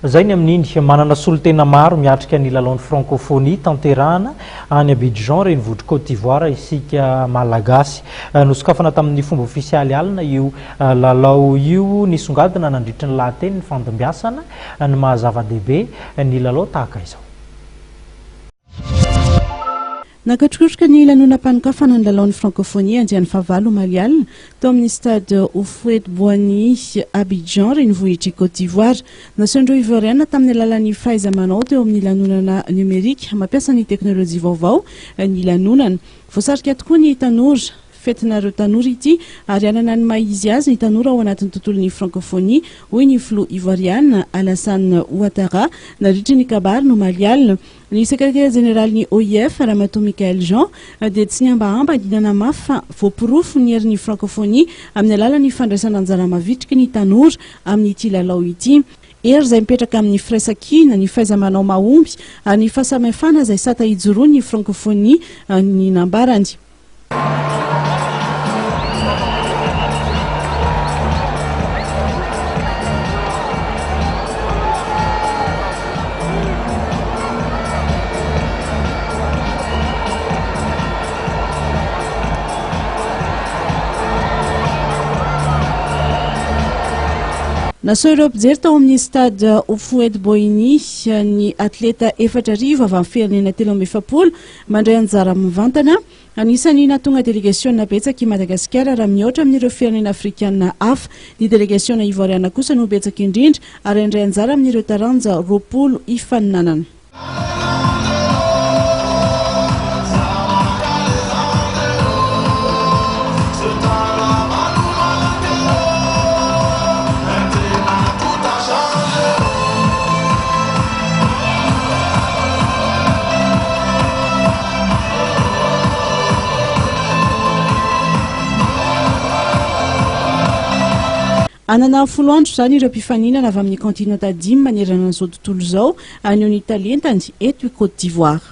Zay ny amin'ny manana solotena maro miatrika ny lalaon'ny frankofonie tanterahana any Abidjan renivohitr'i Côte d'Ivoire isika Malagasy. Nosokafana tamin'ny fomba ofisialy alina io lalao io Nisongadina nandritra ny lahateny nifandimbiasana ny maha zava-dehibe ny lalao tahaka izao. Nakatrokotroka ny lanona Fancophonie ny lalaon'ny frankofonia andian'ny favalo malialina tao amin'ny stade ofisialy Abidjan renivohitr'i Côte d'Ivoire. Nasondro ivoiriana tamin'ny alalan'ny fahaiza-manao teo amin'ny lanonana numerika mampiasa ny teknôlôjia vaovao ny lanonana. Voasarika tokoa ny tanora fetinareo tanora ity ary anana ny maizy azy ny tanora ao anatin'ny tontolon'ny frankofonia hoy ny filo ivoiriana Alassane Ouattara nandritra ny kabary no malialina. Ny sekretera jeneraly ny OIF Ramatoa Michael Jean dia tsy niamba-amba dinana mafy fa voapirofo ny herin'ny frankofonia amin'ny alalan'ny fandraisana anjara mavitrika ny tanora amin'ity lalao ity. Ery izay mipetraka amin'ny firaisan-kina ny fahaiza-manao mahomby ary ny fahasamihafana izay sata hijoroany ny frankofonia ny nambarany. Nasao ireo mpijery tao amin'ny stade ofisialy ny atleta 4 avy amin'ny firenena 3 mandray anjara mivantana. Anisany natonga delegaisiona betsaka i Madagasikara raha mihoatra amin'ireo firenena afrikanina hafa. Ny delegaisiona ivoiriana kosa no betsaka indrindra ary andray anjara amin'ireo taranja 20 ifaninanana. Anana 10 andro zany ireo mpifaninana avy amin'ny kontinanta 5 manerana an'izao tontolo izao anio ny talentany eto i Côte d'Ivoire.